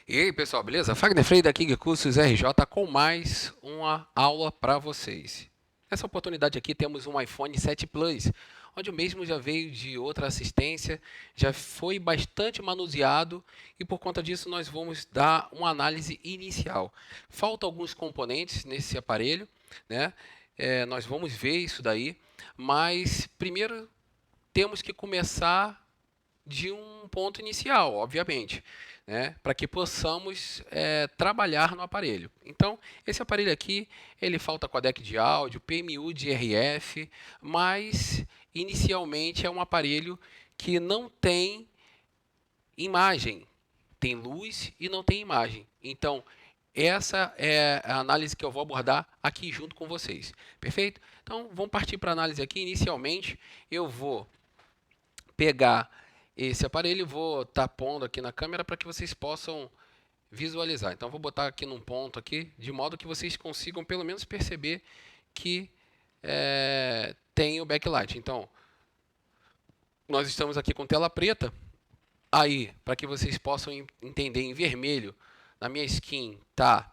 E aí, pessoal, beleza? Fagner Freire da King Cursos RJ com mais uma aula para vocês. Nessa oportunidade aqui temos um iPhone 7 Plus, onde o mesmo já veio de outra assistência, já foi bastante manuseado e por conta disso nós vamos dar uma análise inicial. Faltam alguns componentes nesse aparelho, né? Nós vamos ver isso daí, mas primeiro temos que começar de um ponto inicial, obviamente, né, para que possamos trabalhar no aparelho. Então, esse aparelho aqui, ele falta codec de áudio, PMU de RF, mas inicialmente é um aparelho que não tem imagem, tem luz e não tem imagem. Então, essa é a análise que eu vou abordar aqui junto com vocês. Perfeito? Então, vamos partir para a análise aqui. Inicialmente, eu vou pegar esse aparelho, vou estar pondo aqui na câmera para que vocês possam visualizar. Então vou botar aqui num ponto aqui, de modo que vocês consigam pelo menos perceber que tem o backlight. Então nós estamos aqui com tela preta. Aí, para que vocês possam entender em vermelho, na minha skin tá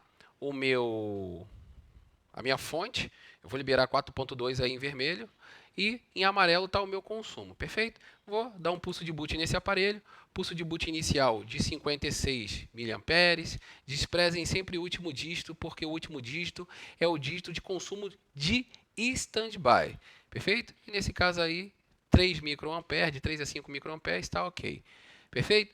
a minha fonte. Eu vou liberar 4.2 aí em vermelho. E em amarelo está o meu consumo, perfeito? Vou dar um pulso de boot nesse aparelho, pulso de boot inicial de 56 mAh. Desprezem sempre o último dígito, porque o último dígito é o dígito de consumo de standby, perfeito? E nesse caso aí, 3 microamperes, de 3 a 5 microamperes, está ok, perfeito?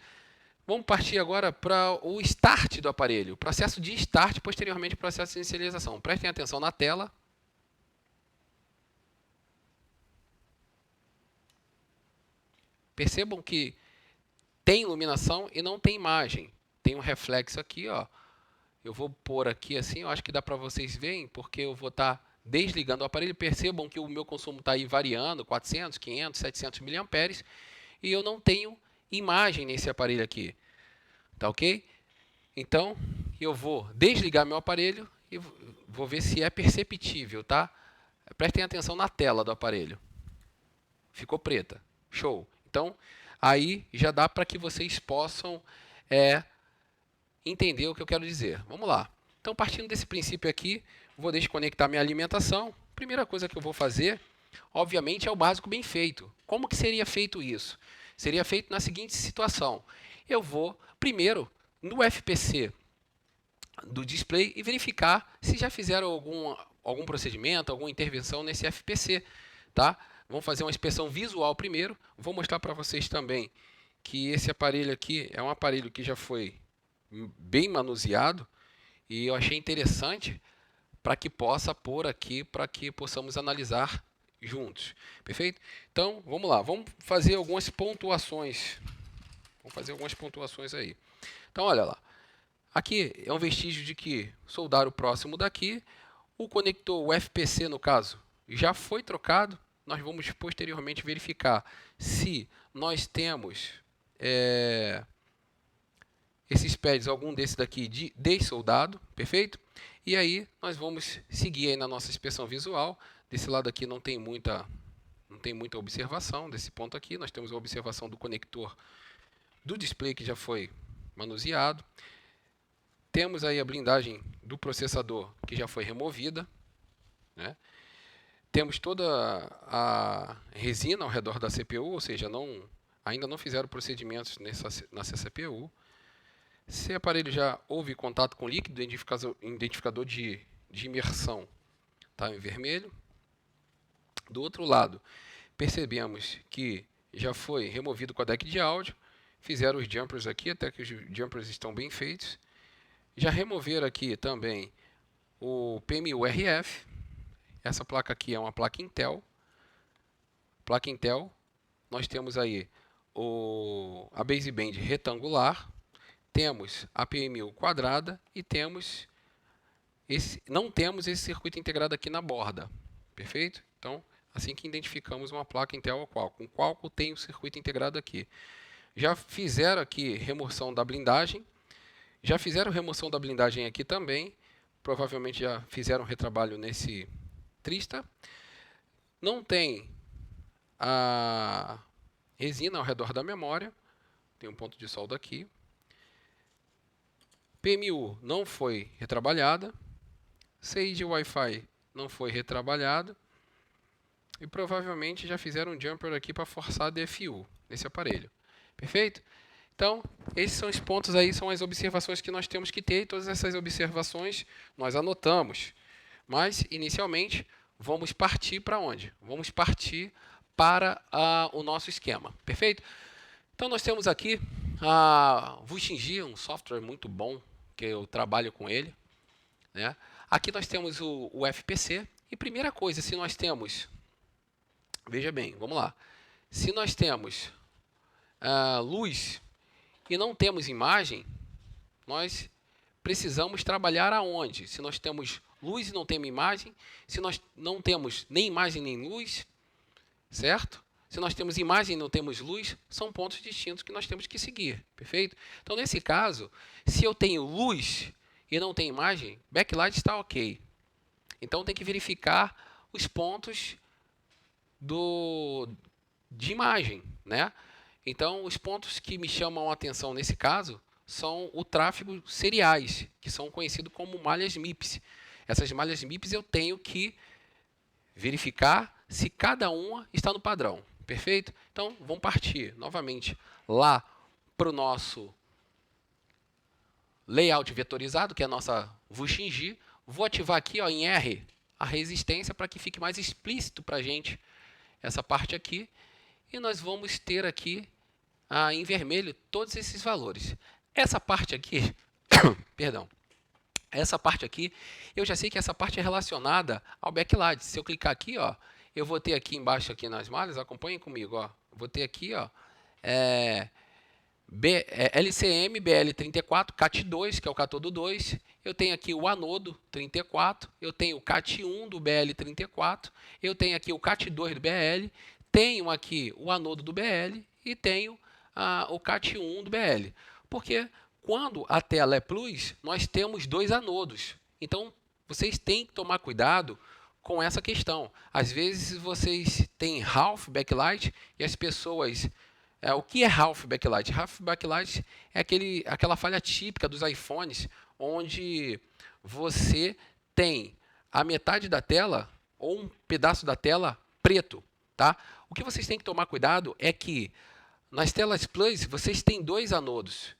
Vamos partir agora para o start do aparelho, o processo de start, posteriormente o processo de inicialização. Prestem atenção na tela. Percebam que tem iluminação e não tem imagem. Tem um reflexo aqui, ó. Eu vou pôr aqui assim, eu acho que dá para vocês verem, porque eu vou estar desligando o aparelho. Percebam que o meu consumo está aí variando, 400, 500, 700 miliamperes, e eu não tenho imagem nesse aparelho aqui, tá ok? Então, eu vou desligar meu aparelho e vou ver se é perceptível, tá? Prestem atenção na tela do aparelho. Ficou preta. Show. Então, aí já dá para que vocês possam entender o que eu quero dizer. Vamos lá. Então, partindo desse princípio aqui, vou desconectar minha alimentação. Primeira coisa que eu vou fazer, obviamente, é o básico bem feito. Como que seria feito isso? Seria feito na seguinte situação. Eu vou, primeiro, no FPC do display e verificar se já fizeram algum procedimento, alguma intervenção nesse FPC, tá? Vamos fazer uma inspeção visual primeiro. Vou mostrar para vocês também que esse aparelho aqui é um aparelho que já foi bem manuseado e eu achei interessante para que possa pôr aqui, para que possamos analisar juntos. Perfeito? Então, vamos lá. Vamos fazer algumas pontuações. Vamos fazer algumas pontuações aí. Então, olha lá. Aqui é um vestígio de que soldaram próximo daqui. O conector, o FPC no caso, já foi trocado. Nós vamos posteriormente verificar se nós temos esses pads, algum desse daqui de dessoldado, perfeito? E aí nós vamos seguir aí na nossa inspeção visual. Desse lado aqui não tem muita observação desse ponto aqui. Nós temos a observação do conector do display que já foi manuseado. Temos aí a blindagem do processador que já foi removida, né? Temos toda a resina ao redor da CPU, ou seja, ainda não fizeram procedimentos nessa CPU. Se o aparelho já houve contato com líquido, identificador de imersão está em vermelho. Do outro lado, percebemos que já foi removido o codec de áudio. Fizeram os jumpers aqui, até que os jumpers estão bem feitos. Já removeram aqui também o PMU-RF. Essa placa aqui é uma placa Intel. Placa Intel. Nós temos aí a baseband retangular. Temos a PMU quadrada e não temos esse circuito integrado aqui na borda. Perfeito? Então, assim que identificamos uma placa Intel ou Qualcomm. Qualcomm tem o circuito integrado aqui. Já fizeram aqui remoção da blindagem. Já fizeram remoção da blindagem aqui também. Provavelmente já fizeram retrabalho nesse Trista. Não tem a resina ao redor da memória. Tem um ponto de solda aqui. PMU não foi retrabalhada, Sage Wi-Fi não foi retrabalhado, e provavelmente já fizeram um jumper aqui para forçar a DFU nesse aparelho. Perfeito? Então, esses são os pontos aí, são as observações que nós temos que ter, e todas essas observações nós anotamos. Mas, inicialmente, vamos partir para onde? Vamos partir para o nosso esquema. Perfeito? Então, nós temos aqui a Vuxingi, um software muito bom, que eu trabalho com ele, né? Aqui nós temos o FPC, e primeira coisa, se nós temos, veja bem, vamos lá, se nós temos luz e não temos imagem, nós precisamos trabalhar aonde? Se nós temos luz e não temos imagem, se nós não temos nem imagem nem luz, certo? Se nós temos imagem e não temos luz, são pontos distintos que nós temos que seguir, perfeito? Então, nesse caso, se eu tenho luz e não tenho imagem, backlight está ok. Então, tem que verificar os pontos de imagem, né? Então, os pontos que me chamam a atenção nesse caso são o tráfego seriais, que são conhecidos como malhas MIPS. Essas malhas MIPS eu tenho que verificar se cada uma está no padrão. Perfeito? Então, vamos partir novamente lá para o nosso layout vetorizado, que é a nossa Vuxingi. Vou ativar aqui ó, em R a resistência para que fique mais explícito para a gente essa parte aqui. E nós vamos ter aqui em vermelho todos esses valores. Essa parte aqui, perdão, essa parte aqui, eu já sei que essa parte é relacionada ao backlight. Se eu clicar aqui, ó, eu vou ter aqui embaixo aqui nas malhas, acompanhem comigo, ó, vou ter aqui, ó, LCM BL34 CAT2, que é o catodo 2. Eu tenho aqui o anodo 34, eu tenho o CAT1 do BL34, eu tenho aqui o CAT2 do BL, tenho aqui o anodo do BL e tenho o CAT1 do BL. Porque quando a tela é plus, nós temos dois anodos. Então, vocês têm que tomar cuidado com essa questão. Às vezes, vocês têm half backlight e as pessoas... o que é half backlight? Half backlight é aquela falha típica dos iPhones, onde você tem a metade da tela ou um pedaço da tela preto. Tá? O que vocês têm que tomar cuidado é que nas telas plus vocês têm dois anodos.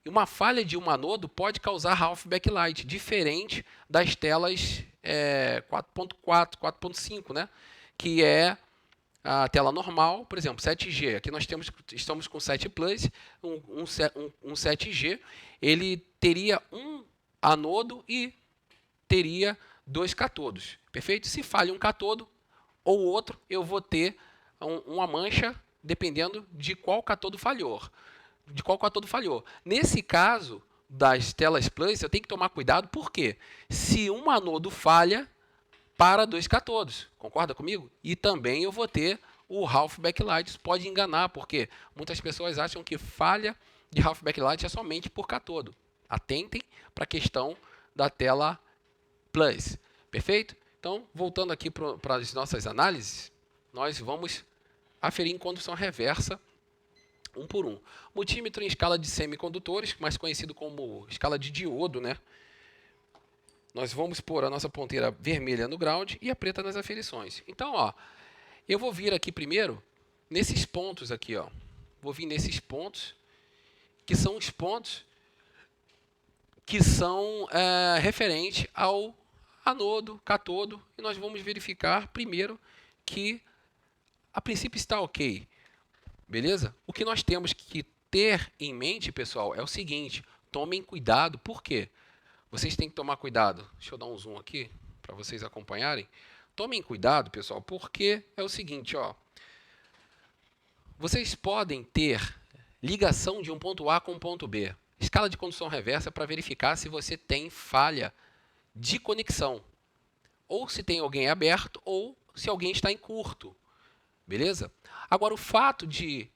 E uma falha de um anodo pode causar half backlight, diferente das telas 4.4, 4.5, né? Que é a tela normal, por exemplo, 7G. Aqui nós estamos com 7 Plus, um 7G, ele teria um anodo e teria dois catodos. Perfeito? Se falha um catodo ou outro, eu vou ter uma mancha dependendo de qual catodo falhou. Nesse caso das telas Plus, eu tenho que tomar cuidado, porque se um anodo falha, para dois catodos, concorda comigo? E também eu vou ter o half backlight, isso pode enganar, porque muitas pessoas acham que falha de half backlight é somente por catodo. Atentem para a questão da tela Plus, perfeito? Então, voltando aqui para as nossas análises, nós vamos aferir em condução reversa, um por um. Multímetro em escala de semicondutores, mais conhecido como escala de diodo, né? Nós vamos pôr a nossa ponteira vermelha no ground e a preta nas aferições. Então, ó, eu vou vir aqui primeiro nesses pontos aqui, ó. Vou vir nesses pontos, que são os pontos que são referentes ao anodo, catodo, e nós vamos verificar primeiro que a princípio está ok. Beleza? O que nós temos que ter em mente, pessoal, é o seguinte: tomem cuidado, por quê? Vocês têm que tomar cuidado. Deixa eu dar um zoom aqui para vocês acompanharem. Tomem cuidado, pessoal, porque é o seguinte, ó. Vocês podem ter ligação de um ponto A com um ponto B. Escala de condução reversa para verificar se você tem falha de conexão. Ou se tem alguém aberto, ou se alguém está em curto. Beleza? Agora, o fato de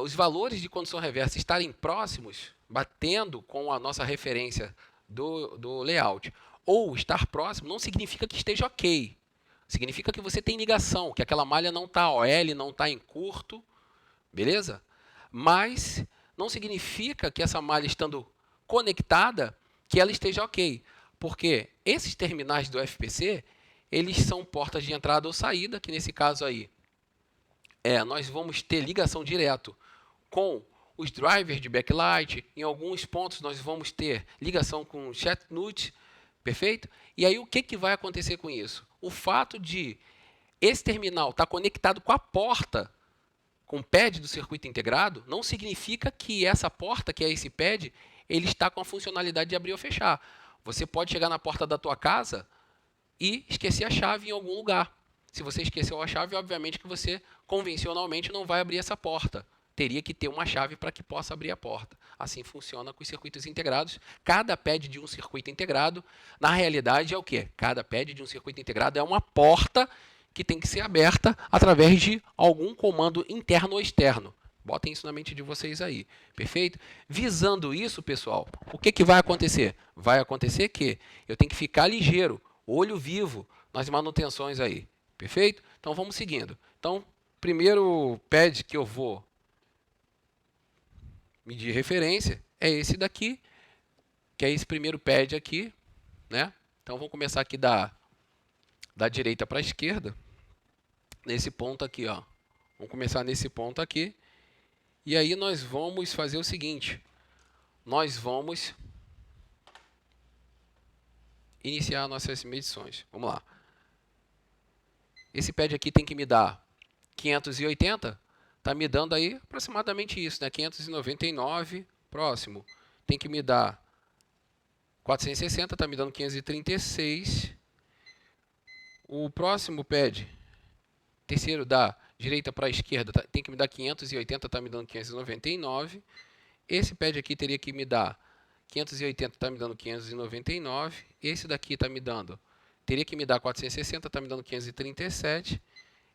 os valores de condução reversa estarem próximos, batendo com a nossa referência do layout, ou estar próximo, não significa que esteja ok. Significa que você tem ligação, que aquela malha não está OL, não está em curto, beleza? Mas não significa que essa malha estando conectada, que ela esteja ok. Porque esses terminais do FPC, eles são portas de entrada ou saída, que nesse caso aí, nós vamos ter ligação direto com os drivers de backlight. Em alguns pontos nós vamos ter ligação com o chatnut, perfeito? E aí o que vai acontecer com isso? O fato de esse terminal estar conectado com a porta, com o pad do circuito integrado, não significa que essa porta, que é esse pad, ele está com a funcionalidade de abrir ou fechar. Você pode chegar na porta da tua casa e esquecer a chave em algum lugar. Se você esqueceu a chave, obviamente que você convencionalmente não vai abrir essa porta. Teria que ter uma chave para que possa abrir a porta. Assim funciona com os circuitos integrados. Cada pad de um circuito integrado, na realidade, é o quê? Cada pad de um circuito integrado é uma porta que tem que ser aberta através de algum comando interno ou externo. Botem isso na mente de vocês aí, perfeito? Visando isso, pessoal, o que vai acontecer? Vai acontecer que eu tenho que ficar ligeiro, olho vivo nas manutenções aí, perfeito? Então vamos seguindo. Então, primeiro pad que eu vou medir referência é esse daqui, que é esse primeiro pad aqui, né? Então vamos começar aqui da direita para a esquerda, nesse ponto aqui, ó. Vamos começar nesse ponto aqui. E aí nós vamos fazer o seguinte, nós vamos iniciar nossas medições. Vamos lá. Esse pad aqui tem que me dar 580, está me dando aí aproximadamente isso, né? 599, próximo. Tem que me dar 460, está me dando 536. O próximo pad, terceiro da direita para a esquerda, tem que me dar 580, está me dando 599. Esse pad aqui teria que me dar 580, está me dando 599. Esse daqui está me dando, teria que me dar 460, está me dando 537.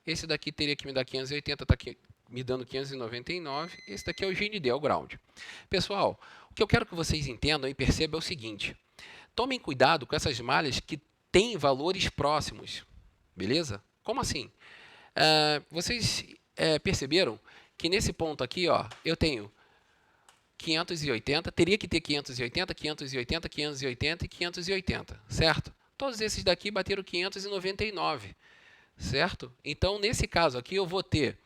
Esse daqui teria que me dar 580, está me dando 599. Esse daqui é o GND, é o ground. Pessoal, o que eu quero que vocês entendam e percebam é o seguinte. Tomem cuidado com essas malhas que têm valores próximos. Beleza? Como assim? Vocês perceberam que nesse ponto aqui, ó, eu tenho 580, teria que ter 580, 580, 580 e 580, certo? Todos esses daqui bateram 599, certo? Então, nesse caso aqui, eu vou ter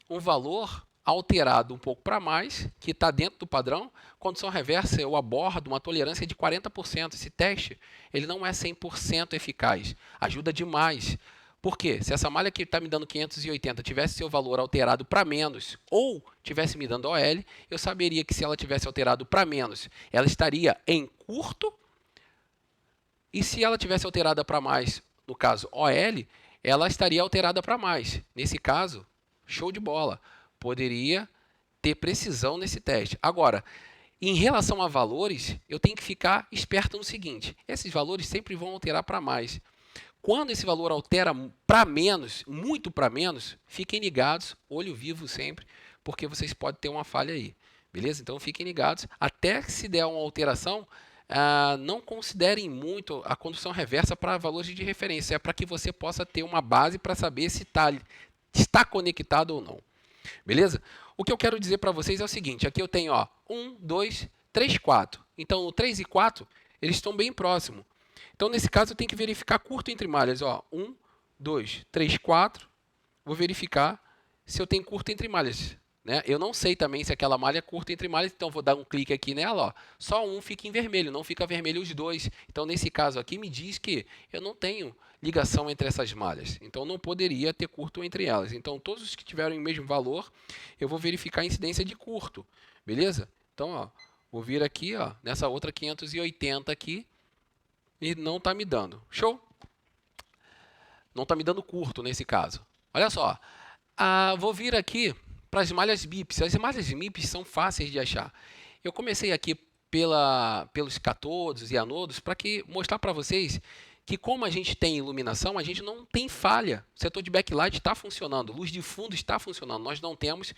um valor alterado um pouco para mais, que está dentro do padrão. Condição reversa, eu abordo uma tolerância de 40%. Esse teste ele não é 100% eficaz, ajuda demais. Por quê? Se essa malha que está me dando 580 tivesse seu valor alterado para menos ou tivesse me dando OL, eu saberia que se ela tivesse alterado para menos, ela estaria em curto, e se ela tivesse alterada para mais, no caso OL, ela estaria alterada para mais. Nesse caso, show de bola. Poderia ter precisão nesse teste. Agora, em relação a valores, eu tenho que ficar esperto no seguinte. Esses valores sempre vão alterar para mais. Quando esse valor altera para menos, muito para menos, fiquem ligados, olho vivo sempre, porque vocês podem ter uma falha aí. Beleza? Então fiquem ligados. Até que se der uma alteração, não considerem muito a condução reversa para valores de referência. É para que você possa ter uma base para saber se está conectado ou não. Beleza? O que eu quero dizer para vocês é o seguinte. Aqui eu tenho 1, 2, 3, 4. Então, o 3 e 4, eles estão bem próximos. Então, nesse caso, eu tenho que verificar curto entre malhas. 1, 2, 3, 4. Vou verificar se eu tenho curto entre malhas. Né? Eu não sei também se aquela malha é curta entre malhas, então vou dar um clique aqui nela. Só um fica em vermelho, não fica vermelho os dois. Então, nesse caso aqui, me diz que eu não tenho ligação entre essas malhas. Então, não poderia ter curto entre elas. Então, todos os que tiverem o mesmo valor, eu vou verificar a incidência de curto. Beleza? Então, vou vir aqui nessa outra 580 aqui. E não está me dando. Show? Não está me dando curto nesse caso. Olha só. Vou vir aqui para as malhas MIPS. As malhas MIPS são fáceis de achar. Eu comecei aqui pelos catodos e anodos para mostrar para vocês que como a gente tem iluminação, a gente não tem falha. O setor de backlight está funcionando. Luz de fundo está funcionando. Nós não temos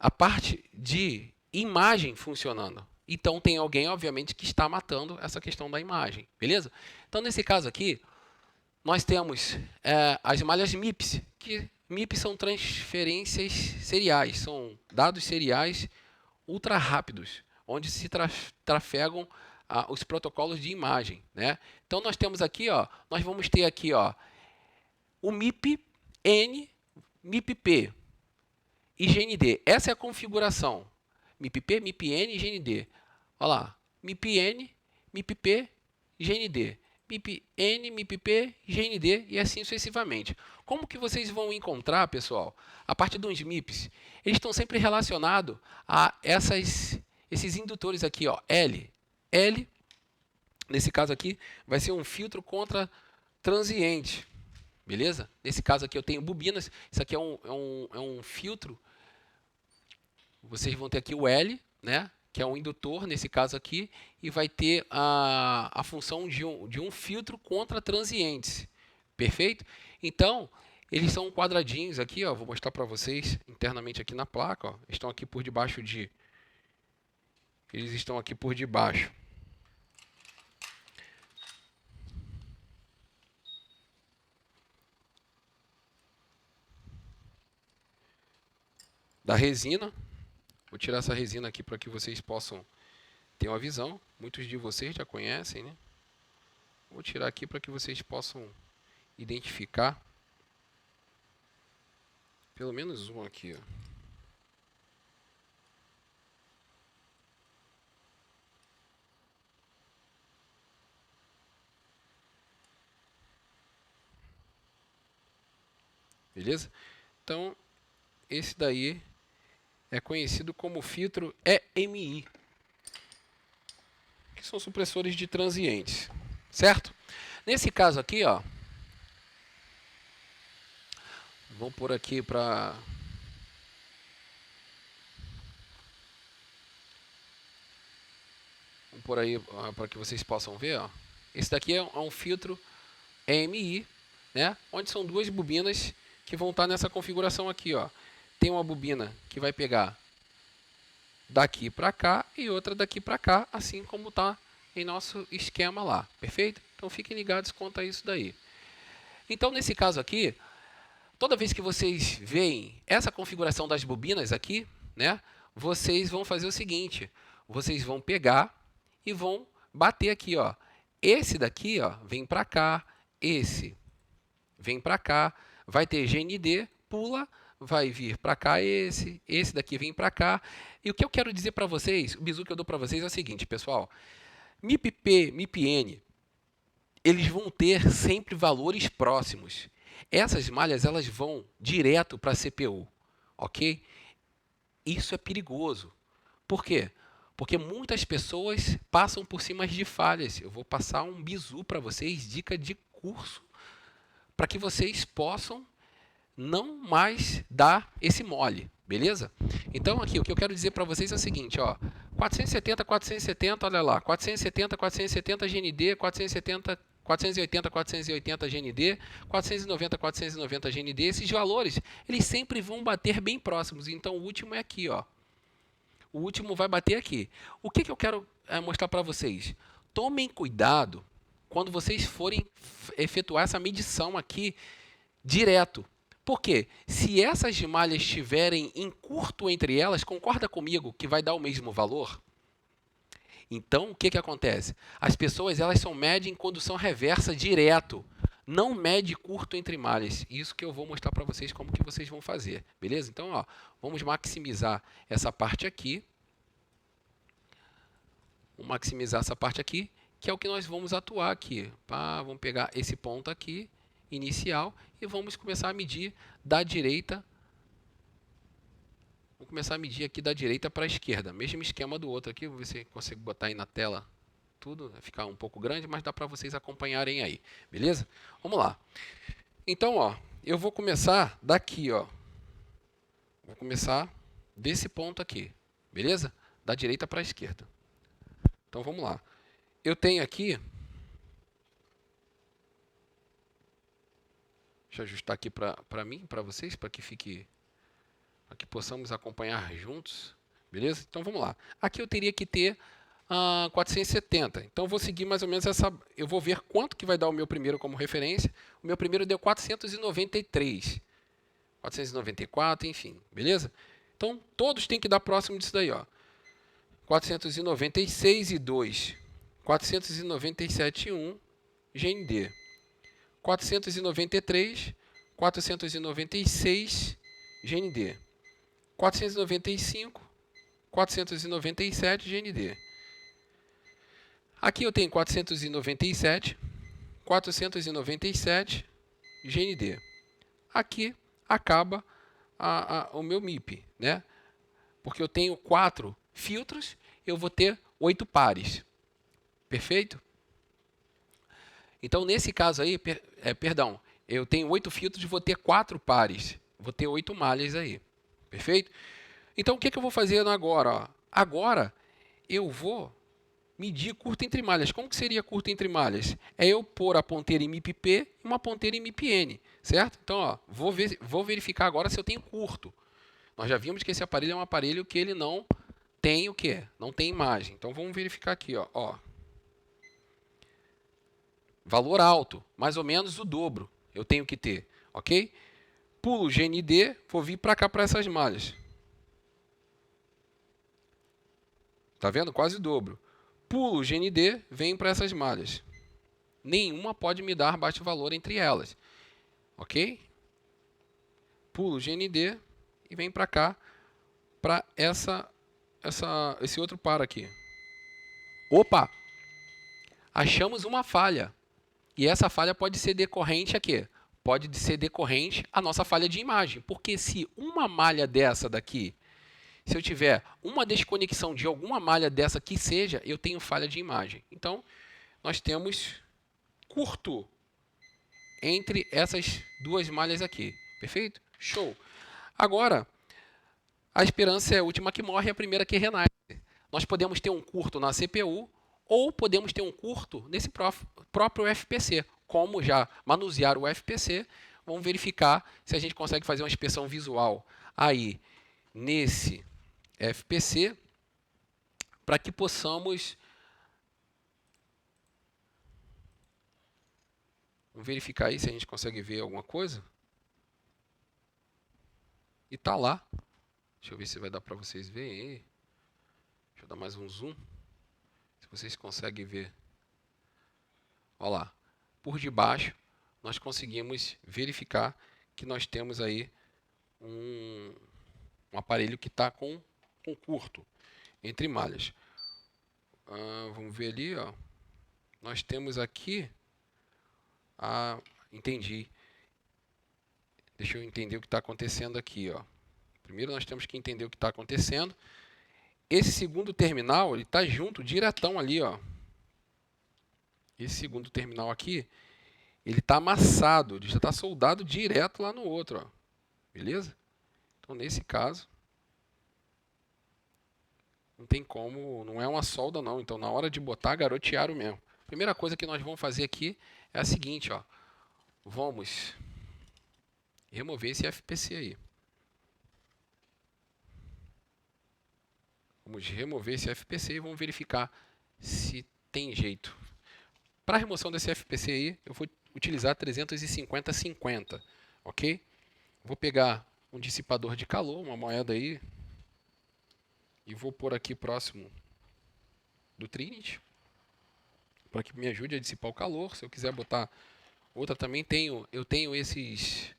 a parte de imagem funcionando. Então, tem alguém, obviamente, que está matando essa questão da imagem, beleza? Então, nesse caso aqui, nós temos as malhas MIPS, que MIPS são transferências seriais, são dados seriais ultra rápidos, onde se trafegam os protocolos de imagem, né? Então nós temos aqui, ó, nós vamos ter aqui, ó, o MIP-N, MIP-P e GND. Essa é a configuração. MIP-P, MIP-N e GND. Olha lá, MIP-N, MIP-P, GND. MIP-N, MIP-P, GND e assim sucessivamente. Como que vocês vão encontrar, pessoal, a partir dos MIPs? Eles estão sempre relacionados a esses indutores aqui, ó, L. L, nesse caso aqui, vai ser um filtro contra transiente, beleza? Nesse caso aqui eu tenho bobinas, isso aqui é um filtro. Vocês vão ter aqui o L, né? Que é um indutor, nesse caso aqui, e vai ter a função de um filtro contra transientes. Perfeito? Então, eles são quadradinhos aqui, ó, vou mostrar para vocês internamente aqui na placa. Ó, estão aqui por debaixo Eles estão aqui por debaixo. Da resina. Vou tirar essa resina aqui para que vocês possam ter uma visão. Muitos de vocês já conhecem, né? Vou tirar aqui para que vocês possam identificar. Pelo menos um aqui, ó. Beleza? Então, esse daí é conhecido como filtro EMI, que são supressores de transientes, certo? Nesse caso aqui, ó, vou pôr aqui para aí para que vocês possam ver, ó. Esse daqui é um filtro EMI, né? Onde são duas bobinas que vão estar nessa configuração aqui, ó. Tem uma bobina que vai pegar daqui para cá e outra daqui para cá, assim como está em nosso esquema lá, perfeito? Então fiquem ligados quanto a isso daí. Então nesse caso aqui, toda vez que vocês veem essa configuração das bobinas aqui, né, vocês vão fazer o seguinte, vocês vão pegar e vão bater aqui, ó. Esse daqui, ó, vem para cá, esse vem para cá, vai ter GND, pula, vai vir para cá esse daqui vem para cá. E o que eu quero dizer para vocês, o bizu que eu dou para vocês é o seguinte, pessoal. MIP-P, MIP-N, eles vão ter sempre valores próximos. Essas malhas elas vão direto para a CPU, ok? Isso é perigoso. Por quê? Porque muitas pessoas passam por cima de falhas. Eu vou passar um bizu para vocês, dica de curso, para que vocês possam não mais dar esse mole, beleza? Então aqui o que eu quero dizer para vocês é o seguinte, ó, 470, 470, olha lá, 470, 470 GND, 470, 480, 480 GND, 490, 490 GND, esses valores, eles sempre vão bater bem próximos, então o último é aqui, ó. O último vai bater aqui. O que eu quero mostrar para vocês? Tomem cuidado quando vocês forem efetuar essa medição aqui direto. Por quê? Se essas malhas estiverem em curto entre elas, concorda comigo que vai dar o mesmo valor? Então, o que acontece? As pessoas elas só medem quando são reversa direto. Não mede curto entre malhas. Isso que eu vou mostrar para vocês como que vocês vão fazer. Beleza? Então, ó, vamos maximizar essa parte aqui. Vamos maximizar essa parte aqui, que é o que nós vamos atuar aqui. Vamos pegar esse ponto aqui, inicial, e vamos começar a medir da direita. Vamos começar a medir aqui da direita para a esquerda. Mesmo esquema do outro aqui. Vou ver se consigo botar aí na tela tudo. Vai ficar um pouco grande, mas dá para vocês acompanharem aí. Beleza? Vamos lá. Então, ó, eu vou começar daqui, ó. Vou começar desse ponto aqui. Beleza? Da direita para a esquerda. Então, vamos lá. Eu tenho aqui... Deixa eu ajustar aqui para mim, para vocês, para que fique... para que possamos acompanhar juntos, beleza? Então vamos lá. Aqui eu teria que ter 470. Então eu vou seguir mais ou menos essa. Eu vou ver quanto que vai dar o meu primeiro como referência. O meu primeiro deu 493, 494, enfim, beleza? Então todos têm que dar próximo disso daí, ó. 496,2, 497,1 GND, 493, 496 GND, 495, 497 GND. Aqui eu tenho 497, 497 GND. Aqui acaba o meu MIP, né? Porque eu tenho 4 filtros, eu vou ter 8 pares. Perfeito? Então, nesse caso aí, perdão, eu tenho 8 filtros e vou ter 4 pares. Vou ter 8 malhas aí. Perfeito? Então, o que eu vou fazer agora? Ó? Agora, eu vou medir curto entre malhas. Como que seria curto entre malhas? É eu pôr a ponteira em MIP-P e uma ponteira em MIP-N, certo? Então, ó, vou verificar agora se eu tenho curto. Nós já vimos que esse aparelho é um aparelho que ele não tem o quê? Não tem imagem. Então, vamos verificar aqui, ó. Valor alto, mais ou menos o dobro eu tenho que ter, ok? Pulo GND, vou vir para cá para essas malhas. Tá vendo? Quase o dobro. Pulo GND, venho para essas malhas. Nenhuma pode me dar baixo valor entre elas, ok? Pulo GND e venho para cá, para esse outro par aqui. Opa! Achamos uma falha. E essa falha pode ser decorrente a quê? Pode ser decorrente a nossa falha de imagem. Porque se uma malha dessa daqui, se eu tiver uma desconexão de alguma malha dessa que seja, eu tenho falha de imagem. Então, nós temos curto entre essas duas malhas aqui. Perfeito? Show! Agora, a esperança é a última que morre e a primeira que renasce. Nós podemos ter um curto na CPU ou podemos ter um curto nesse próprio FPC. Como já manusear o FPC, vamos verificar se a gente consegue fazer uma inspeção visual aí nesse FPC para que possamos verificar aí se a gente consegue ver alguma coisa. E tá lá. Deixa eu ver se vai dar para vocês verem. Deixa eu dar mais um zoom. Se vocês conseguem ver. Olha lá. Por debaixo, nós conseguimos verificar que nós temos aí um aparelho que está com curto entre malhas. Vamos ver ali, ó. Nós temos aqui. Entendi. Deixa eu entender o que está acontecendo aqui, ó. Primeiro nós temos que entender o que está acontecendo. Esse segundo terminal, ele está junto, diretão ali, ó. Esse segundo terminal aqui, ele está amassado, ele já está soldado direto lá no outro, ó. Beleza? Então, nesse caso, não tem como, não é uma solda não. Então, na hora de botar, garotearam mesmo. Primeira coisa que nós vamos fazer aqui é a seguinte, ó. Vamos remover esse FPC aí. Vamos remover esse FPC e vamos verificar se tem jeito. Para a remoção desse FPC aí, eu vou utilizar 350/50, ok? Vou pegar um dissipador de calor, uma moeda aí, e vou pôr aqui próximo do Trinity, para que me ajude a dissipar o calor. Se eu quiser botar outra também, eu tenho esses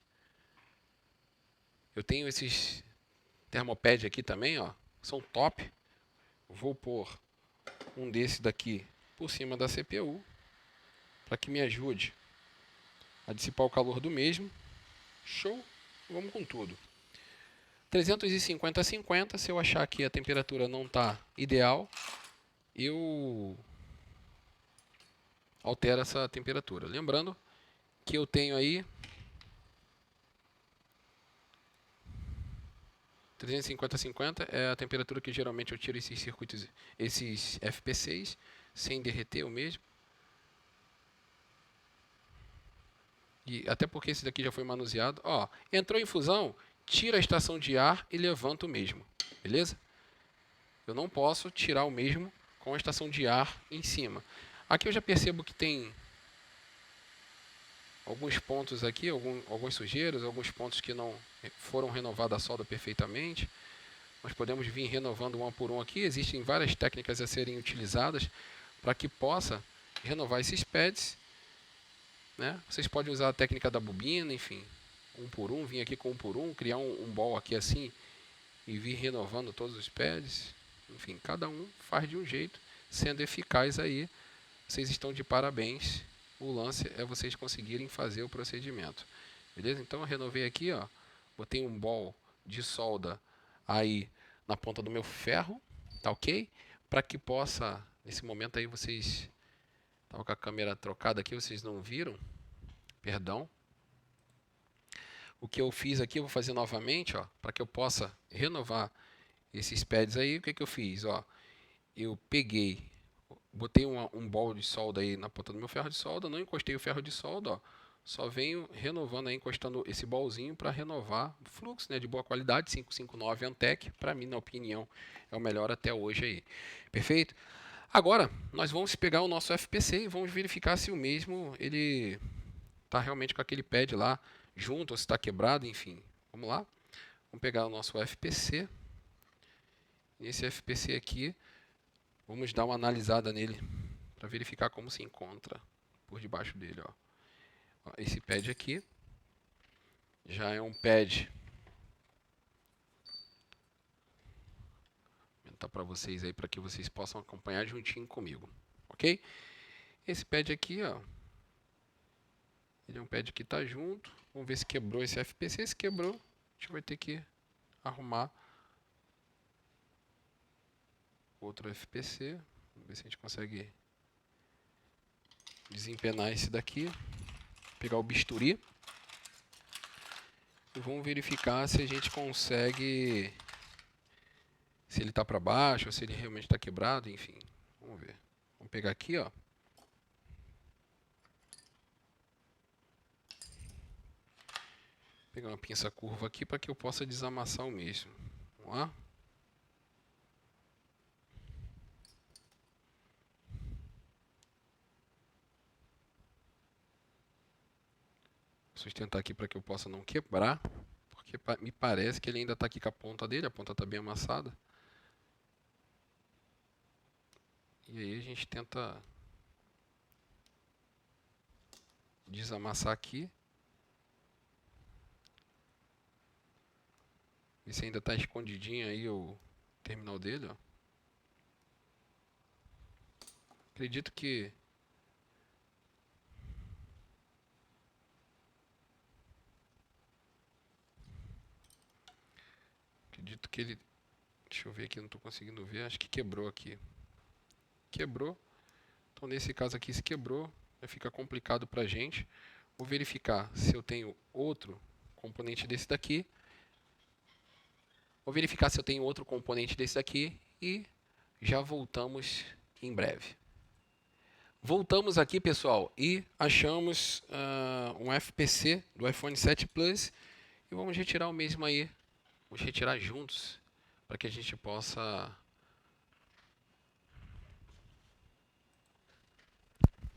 termopads aqui também, ó, são top. Vou pôr um desse daqui por cima da CPU, para que me ajude a dissipar o calor do mesmo. Show! Vamos com tudo. 350/50, se eu achar que a temperatura não está ideal, eu altero essa temperatura. Lembrando que eu tenho aí 350/50 é a temperatura que geralmente eu tiro esses circuitos, esses FPCs, sem derreter o mesmo. E até porque esse daqui já foi manuseado. Ó, entrou em fusão, tira a estação de ar e levanta o mesmo. Beleza? Eu não posso tirar o mesmo com a estação de ar em cima. Aqui eu já percebo que tem alguns pontos aqui, algumas sujeiras, alguns pontos que não foram renovados a solda perfeitamente. nós podemos vir renovando um por um aqui. Existem várias técnicas a serem utilizadas para que possa renovar esses pads, né? Vocês podem usar a técnica da bobina, enfim, um por um, vir aqui com um por um, criar um ball aqui assim e vir renovando todos os pads. Enfim, cada um faz de um jeito, sendo eficaz aí. Vocês estão de parabéns. O lance é vocês conseguirem fazer o procedimento. Beleza? Então eu renovei aqui, ó. Botei um ball de solda aí na ponta do meu ferro, tá ok? Para que possa, nesse momento aí vocês estavam com a câmera trocada aqui, vocês não viram? Perdão. O que eu fiz aqui, eu vou fazer novamente, ó, para que eu possa renovar esses pads aí. O que eu fiz, ó? Eu peguei, botei um ball de solda aí na ponta do meu ferro de solda, não encostei o ferro de solda, ó. Só venho renovando aí, encostando esse ballzinho para renovar o fluxo, né, de boa qualidade, 559 Antec, para mim, na opinião, é o melhor até hoje aí. Perfeito? Agora, nós vamos pegar o nosso FPC e vamos verificar se o mesmo, ele está realmente com aquele pad lá junto, ou se está quebrado, enfim. Vamos lá? Vamos pegar o nosso FPC. Esse FPC aqui, vamos dar uma analisada nele para verificar como se encontra por debaixo dele, ó. Esse pad aqui já é um pad. Vou aumentar para vocês aí para que vocês possam acompanhar juntinho comigo, ok? Esse pad aqui, ó, ele é um pad que está junto. Vamos ver se quebrou esse FPC. Se quebrou, a gente vai ter que arrumar outro FPC. Vamos ver se a gente consegue desempenar esse daqui. Pegar o bisturi. E vamos verificar se a gente consegue, se ele está para baixo, ou se ele realmente está quebrado, enfim. Vamos ver. Vamos pegar aqui, ó. Pegar uma pinça curva aqui para que eu possa desamassar o mesmo. Vamos lá. Vou sustentar aqui para que eu possa não quebrar, porque me parece que ele ainda está aqui com a ponta dele, a ponta está bem amassada. E aí a gente tenta desamassar aqui. Ver se ainda está escondidinho aí o terminal dele, ó. Acredito que ele, deixa eu ver aqui, não estou conseguindo ver, acho que quebrou aqui. Quebrou. Então nesse caso aqui, se quebrou, fica complicado para a gente. Vou verificar se eu tenho outro componente desse daqui. Vou verificar se eu tenho outro componente desse daqui e já voltamos em breve. Voltamos aqui, pessoal, e achamos um FPC do iPhone 7 Plus e vamos retirar o mesmo aí. Vamos retirar juntos para que a gente possa...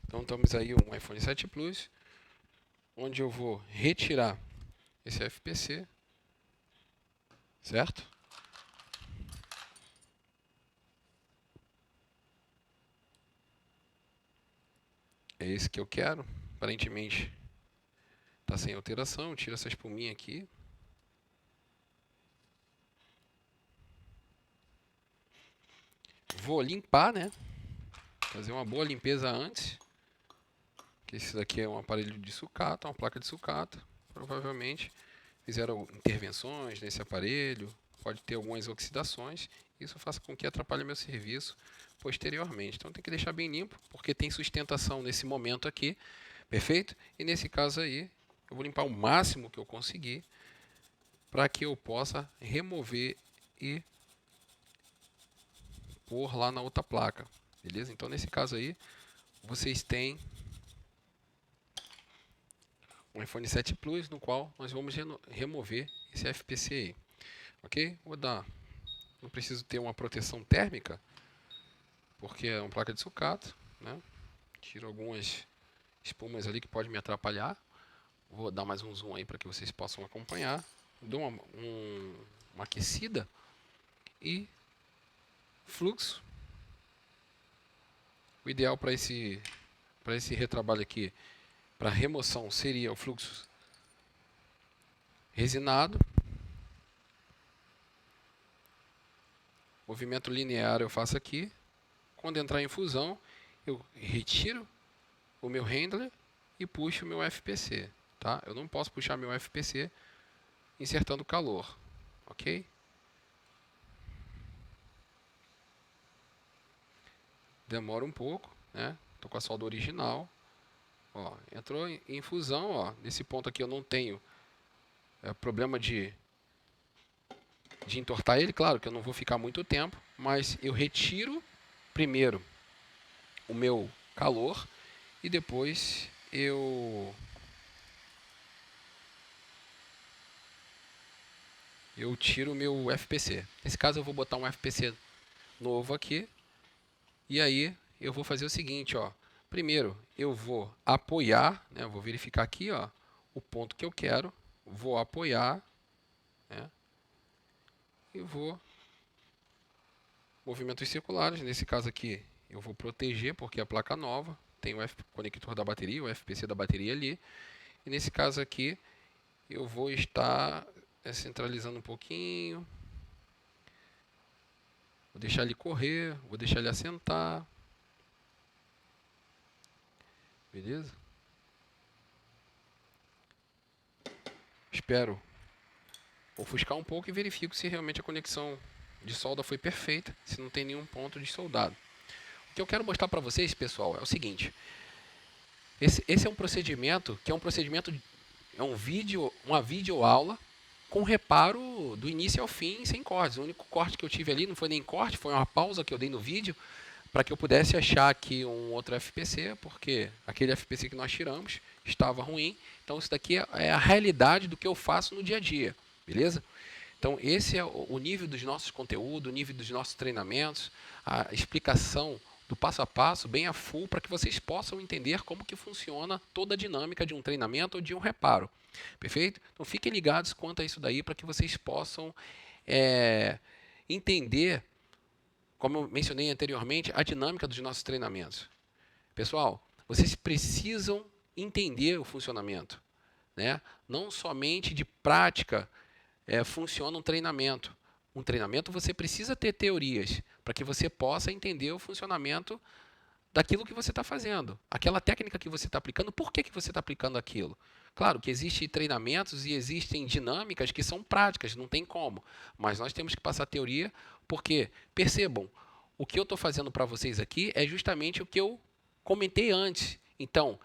Então, estamos aí um iPhone 7 Plus, onde eu vou retirar esse FPC, certo? É esse que eu quero. Aparentemente está sem alteração. Tira essa espuminha aqui. Vou limpar, né? Fazer uma boa limpeza antes. Que esse daqui é um aparelho de sucata, uma placa de sucata. Provavelmente fizeram intervenções nesse aparelho. Pode ter algumas oxidações. Isso faça com que atrapalhe meu serviço posteriormente. Então tem que deixar bem limpo, porque tem sustentação nesse momento aqui. Perfeito? E nesse caso aí, eu vou limpar o máximo que eu conseguir para que eu possa remover e pôr lá na outra placa. Beleza? Então nesse caso aí, vocês têm um iPhone 7 Plus, no qual nós vamos remover esse FPC aí. Ok? Não preciso ter uma proteção térmica, porque é uma placa de sucata, né? Tiro algumas espumas ali que podem me atrapalhar. Vou dar mais um zoom aí para que vocês possam acompanhar. Dou uma aquecida e fluxo. O ideal para esse retrabalho aqui, para remoção, seria o fluxo resinado. Movimento linear eu faço aqui. Quando entrar em fusão, eu retiro o meu handler e puxo o meu FPC. Tá? Eu não posso puxar meu FPC insertando calor. Ok? Demora um pouco, né? Estou com a solda original. Ó, entrou em fusão. Ó. Nesse ponto aqui eu não tenho problema de entortar ele. Claro que eu não vou ficar muito tempo, mas eu retiro primeiro o meu calor e depois eu tiro o meu FPC. Nesse caso eu vou botar um FPC novo aqui. E aí eu vou fazer o seguinte, ó. Primeiro eu vou apoiar, né? Eu vou verificar aqui, ó, o ponto que eu quero. Vou apoiar, né? E vou movimentos circulares. Nesse caso aqui eu vou proteger porque é a placa nova. Tem o conector da bateria, o FPC da bateria ali. E nesse caso aqui eu vou estar centralizando um pouquinho. Vou deixar ele correr, vou deixar ele assentar. Beleza? Espero ofuscar um pouco e verifico se realmente a conexão de solda foi perfeita, se não tem nenhum ponto de soldado. O que eu quero mostrar para vocês, pessoal, é o seguinte. Esse é um procedimento que é uma videoaula com reparo do início ao fim, sem cortes. O único corte que eu tive ali não foi nem corte, foi uma pausa que eu dei no vídeo para que eu pudesse achar aqui um outro FPC, porque aquele FPC que nós tiramos estava ruim. Então isso daqui é a realidade do que eu faço no dia a dia, beleza? Então esse é o nível dos nossos conteúdos, o nível dos nossos treinamentos, a explicação do passo a passo, bem a full, para que vocês possam entender como que funciona toda a dinâmica de um treinamento ou de um reparo. Perfeito? Então fiquem ligados quanto a isso daí, para que vocês possam entender, como eu mencionei anteriormente, a dinâmica dos nossos treinamentos. Pessoal, vocês precisam entender o funcionamento, né? Não somente de prática funciona um treinamento. Um treinamento você precisa ter teorias para que você possa entender o funcionamento daquilo que você está fazendo. Aquela técnica que você está aplicando, por que você está aplicando aquilo? Claro que existem treinamentos e existem dinâmicas que são práticas, não tem como. Mas nós temos que passar teoria, porque, percebam, o que eu estou fazendo para vocês aqui é justamente o que eu comentei antes. Então,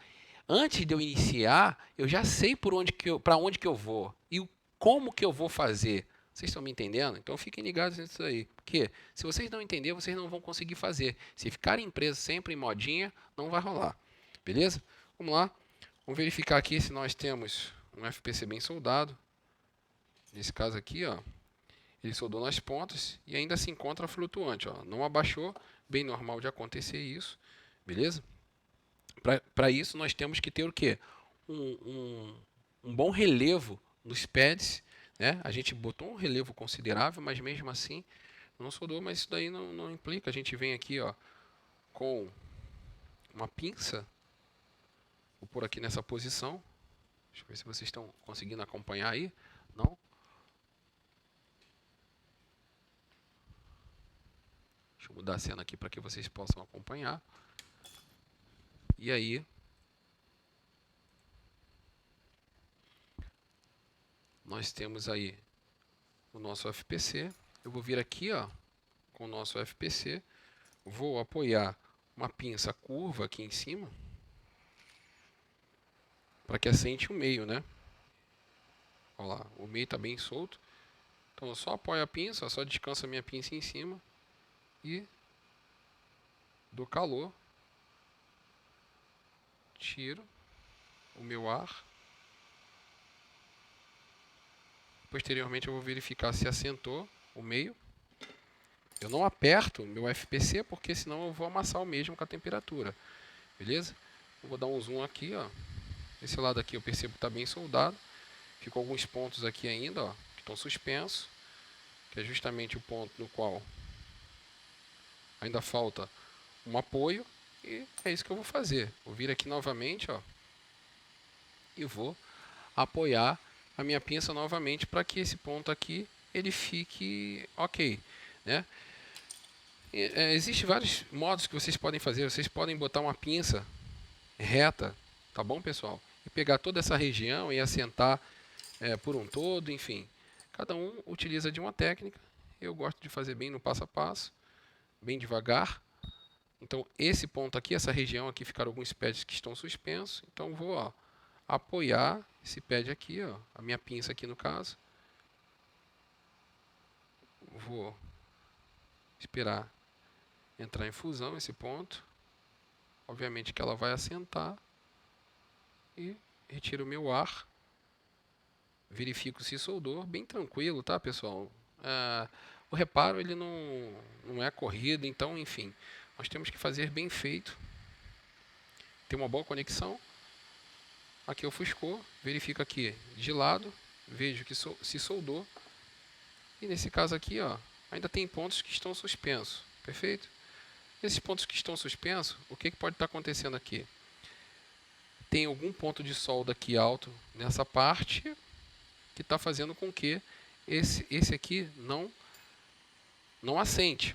antes de eu iniciar, eu já sei para onde que eu vou e como que eu vou fazer. Vocês estão me entendendo? Então fiquem ligados nisso aí. Porque se vocês não entenderem, vocês não vão conseguir fazer. Se ficarem presos sempre em modinha, não vai rolar. Beleza? Vamos lá. Vamos verificar aqui se nós temos um FPC bem soldado. Nesse caso aqui, ó, ele soldou nas pontas e ainda se encontra flutuante. Ó. Não abaixou, bem normal de acontecer isso. Beleza? Para isso, nós temos que ter o quê? Um bom relevo nos pads. Né? A gente botou um relevo considerável, mas mesmo assim não soldou, mas isso daí não implica. A gente vem aqui, ó, com uma pinça. Vou pôr aqui nessa posição. Deixa eu ver se vocês estão conseguindo acompanhar aí. Não? Deixa eu mudar a cena aqui para que vocês possam acompanhar. E aí, nós temos aí o nosso FPC. Eu vou vir aqui, ó, com o nosso FPC. Vou apoiar uma pinça curva aqui em cima. Para que assente o meio, né? Olha lá, o meio está bem solto. Então eu só apoio a pinça, só descanso a minha pinça em cima. E dou calor. Tiro o meu ar. Posteriormente eu vou verificar se assentou o meio. Eu não aperto meu FPC porque senão eu vou amassar o mesmo com a temperatura. Beleza? Eu vou dar um zoom aqui, ó. Esse lado aqui eu percebo que está bem soldado. Ficou alguns pontos aqui ainda, ó, que estão suspensos. que é justamente o ponto no qual ainda falta um apoio, e é isso que eu vou fazer. Vou vir aqui novamente, ó, e vou apoiar a minha pinça novamente para que esse ponto aqui ele fique ok, né? Existem vários modos que vocês podem fazer. Vocês podem botar uma pinça reta, tá bom, pessoal? E pegar toda essa região e assentar por um todo, enfim. Cada um utiliza de uma técnica. Eu gosto de fazer bem no passo a passo, bem devagar. Então, esse ponto aqui, essa região aqui, ficaram alguns pads que estão suspensos. Então, vou apoiar esse pad aqui, ó, a minha pinça aqui no caso. Vou esperar entrar em fusão esse ponto. Obviamente que ela vai assentar. E retiro o meu ar. Verifico se soldou. Bem tranquilo, tá, pessoal? O reparo ele não é corrido, então, enfim. Nós temos que fazer bem feito. Tem uma boa conexão. Aqui ofuscou. Verifico aqui de lado. Vejo que se soldou. E nesse caso aqui, ó, ainda tem pontos que estão suspensos. Perfeito? Esses pontos que estão suspensos, o que pode estar acontecendo aqui? Tem algum ponto de solda aqui alto nessa parte que está fazendo com que esse aqui não assente,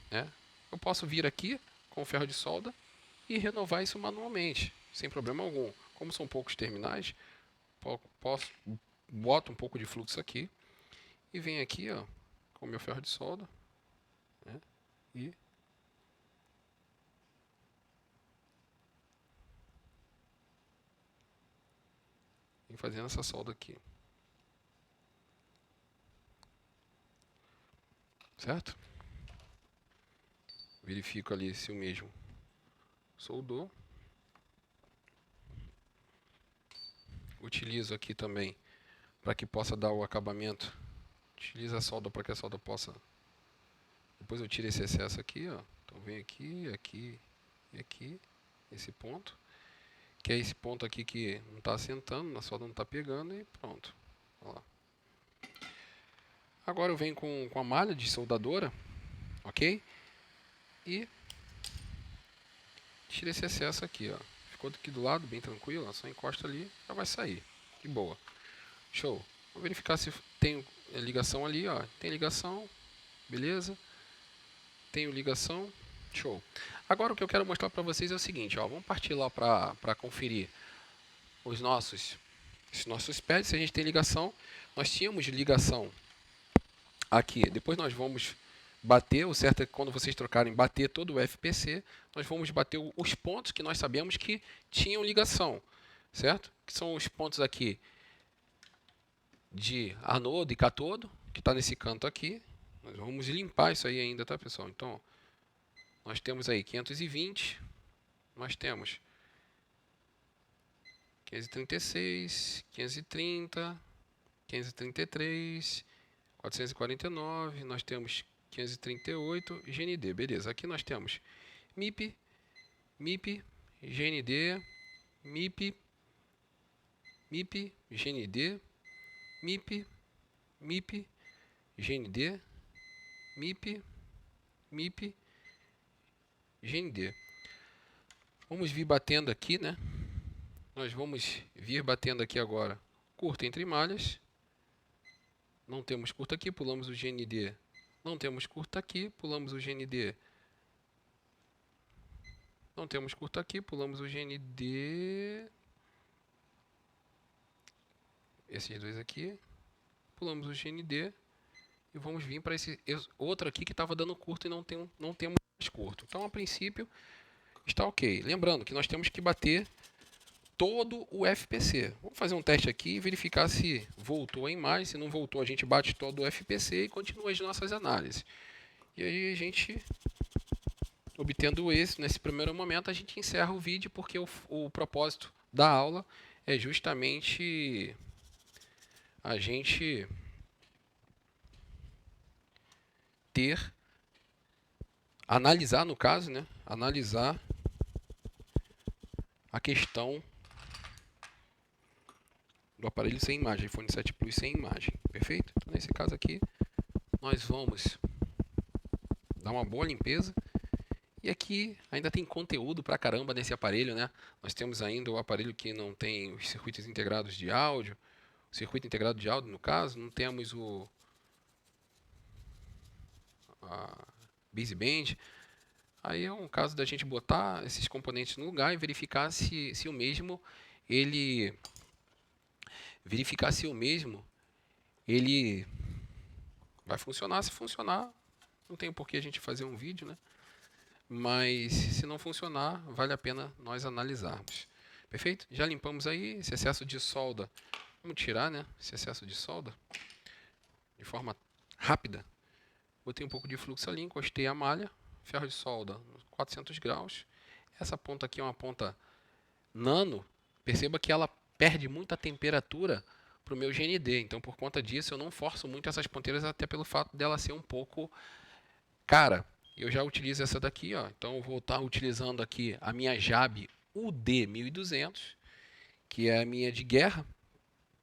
né? Eu posso vir aqui com o ferro de solda e renovar isso manualmente, sem problema algum. Como são poucos terminais, boto um pouco de fluxo aqui e venho aqui, ó, com o meu ferro de solda, né? E fazendo essa solda aqui. Certo? Verifico ali se o mesmo soldou. Utilizo aqui também para que possa dar o acabamento. Utilizo a solda para que a solda possa... Depois eu tiro esse excesso aqui, ó. Então vem aqui, aqui e aqui, esse ponto. Que é esse ponto aqui que não está assentando, a solda não está pegando e pronto. Olha lá. Agora eu venho com a malha de soldadora, ok? E tira esse excesso aqui, ó. Ficou aqui do lado, bem tranquilo, ó. Só encosta ali, já vai sair. Que boa. Show. Vou verificar se tem ligação ali, ó. Tem ligação, beleza. Tenho ligação, show. Agora o que eu quero mostrar para vocês é o seguinte, ó. Vamos partir lá para conferir os nossos pads, se a gente tem ligação. Nós tínhamos ligação aqui, depois nós vamos bater, o certo é que quando vocês trocarem, bater todo o FPC, nós vamos bater os pontos que nós sabemos que tinham ligação, certo? Que são os pontos aqui de anodo e catodo, que está nesse canto aqui. Nós vamos limpar isso aí ainda, tá, pessoal? Então, nós temos aí 520, nós temos 536, 530, 533, 449, nós temos 538 GND, beleza. Aqui nós temos MIP, GND, MIP, GND, MIP, GND, MIP, GND. Vamos vir batendo aqui, né? Nós vamos vir batendo aqui agora curto entre malhas. Não temos curto aqui, pulamos o GND. Não temos curto aqui, pulamos o GND. Não temos curto aqui, pulamos o GND. Esses dois aqui. Pulamos o GND. E vamos vir para esse outro aqui que estava dando curto e não temos mais curto. Então, a princípio, está ok. Lembrando que nós temos que bater todo o FPC. Vamos fazer um teste aqui e verificar se voltou a imagem. Se não voltou, a gente bate todo o FPC e continua as nossas análises. E aí a gente, obtendo esse, nesse primeiro momento, a gente encerra o vídeo, porque o propósito da aula é justamente a gente analisar, no caso, né? Analisar a questão do aparelho sem imagem, iPhone 7 Plus sem imagem, perfeito? Então, nesse caso aqui, nós vamos dar uma boa limpeza. E aqui ainda tem conteúdo pra caramba nesse aparelho, né? Nós temos ainda o aparelho que não tem os circuitos integrados de áudio, o circuito integrado de áudio no caso, não temos a baseband. Aí é um caso da gente botar esses componentes no lugar e verificar se o mesmo ele verificar se o mesmo ele vai funcionar. Se funcionar, não tem por que a gente fazer um vídeo, né? Mas se não funcionar, vale a pena nós analisarmos. Perfeito? Já limpamos aí esse excesso de solda. Vamos tirar, né? Esse excesso de solda de forma rápida. Botei um pouco de fluxo ali, encostei a malha, ferro de solda 400 graus. Essa ponta aqui é uma ponta nano. Perceba que ela perde muita temperatura para o meu GND. Então, por conta disso, eu não forço muito essas ponteiras, até pelo fato dela ser um pouco cara. Eu já utilizo essa daqui, ó. Então eu vou estar utilizando aqui a minha JAB UD1200, que é a minha de guerra.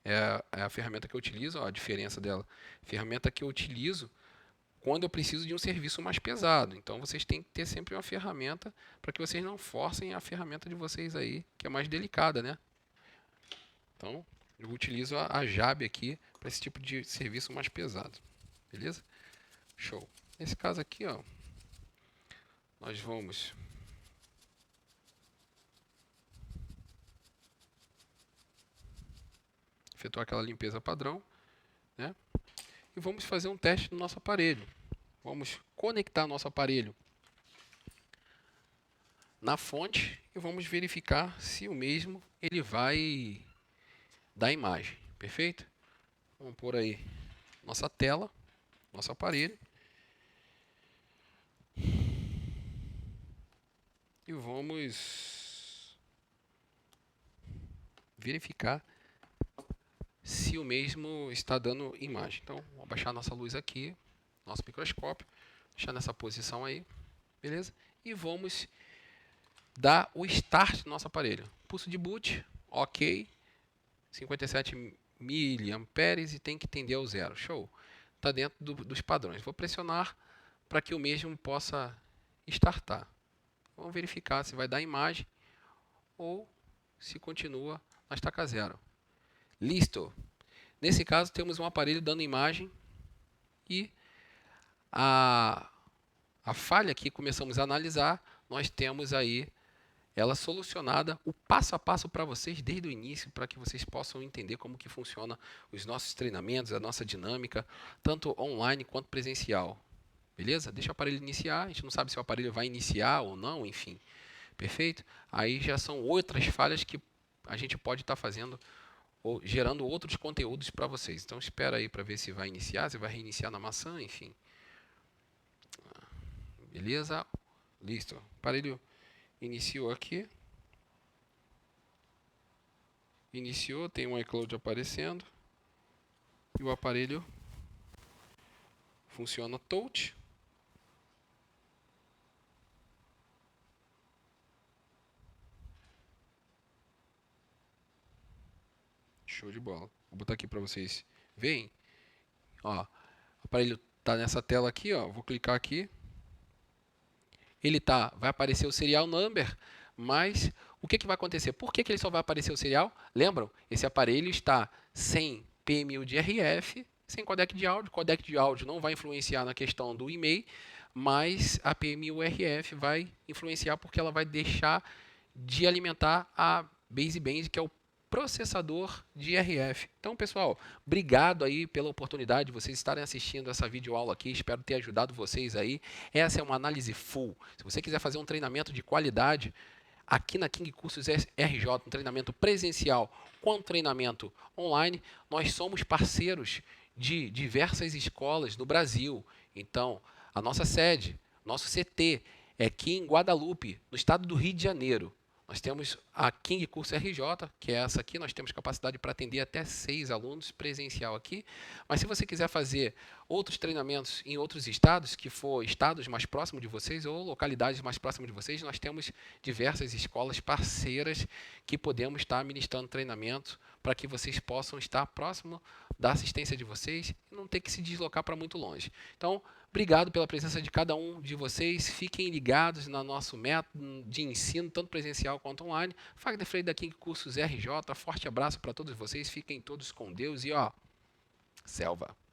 É a ferramenta que eu utilizo, ó, a diferença dela. Ferramenta que eu utilizo quando eu preciso de um serviço mais pesado. Então vocês têm que ter sempre uma ferramenta para que vocês não forcem a ferramenta de vocês aí, que é mais delicada, né? Então eu utilizo a JAB aqui para esse tipo de serviço mais pesado. Beleza? Show. Nesse caso aqui, ó, nós vamos efetuar aquela limpeza padrão, né? E vamos fazer um teste no nosso aparelho. Vamos conectar nosso aparelho na fonte e vamos verificar se o mesmo ele vai dar imagem. Perfeito? Vamos pôr aí nossa tela, nosso aparelho. E vamos verificar se o mesmo está dando imagem. Então, vou abaixar nossa luz aqui, nosso microscópio, deixar nessa posição aí, beleza? E vamos dar o start do nosso aparelho. Pulso de boot, ok, 57 miliamperes e tem que tender ao zero. Show. Está dentro dos padrões. Vou pressionar para que o mesmo possa startar. Vamos verificar se vai dar imagem ou se continua na estaca zero. Listo. Nesse caso, temos um aparelho dando imagem e a falha que começamos a analisar, nós temos aí ela solucionada, o passo a passo para vocês desde o início, para que vocês possam entender como que funciona os nossos treinamentos, a nossa dinâmica, tanto online quanto presencial. Beleza? Deixa o aparelho iniciar, a gente não sabe se o aparelho vai iniciar ou não, enfim. Perfeito? Aí já são outras falhas que a gente pode estar fazendo ou gerando outros conteúdos para vocês. Então espera aí para ver se vai iniciar, se vai reiniciar na maçã, enfim. Beleza? Listo. O aparelho iniciou aqui. Iniciou, tem um iCloud aparecendo. E o aparelho funciona touch. Show de bola. Vou botar aqui para vocês verem. Ó, o aparelho está nessa tela aqui, ó. Vou clicar aqui. Ele vai aparecer o serial number, mas o que vai acontecer? Por que ele só vai aparecer o serial? Lembram? Esse aparelho está sem PMU de RF, sem codec de áudio. Codec de áudio não vai influenciar na questão do e-mail, mas a PMU RF vai influenciar porque ela vai deixar de alimentar a baseband, que é o processador de RF. Então, pessoal, obrigado aí pela oportunidade de vocês estarem assistindo essa videoaula aqui. Espero ter ajudado vocês aí. Essa é uma análise full. Se você quiser fazer um treinamento de qualidade aqui na King Cursos RJ, um treinamento presencial com treinamento online, nós somos parceiros de diversas escolas no Brasil. Então, a nossa sede, nosso CT é aqui em Guadalupe, no estado do Rio de Janeiro. Nós temos a King Curso RJ, que é essa aqui. Nós temos capacidade para atender até 6 alunos presencial aqui. Mas se você quiser fazer outros treinamentos em outros estados, que for estados mais próximos de vocês ou localidades mais próximas de vocês, nós temos diversas escolas parceiras que podemos estar ministrando treinamento para que vocês possam estar próximo da assistência de vocês e não ter que se deslocar para muito longe. Então, obrigado pela presença de cada um de vocês. Fiquem ligados no nosso método de ensino, tanto presencial quanto online. Fagner Freire da King Cursos RJ. Forte abraço para todos vocês. Fiquem todos com Deus e selva.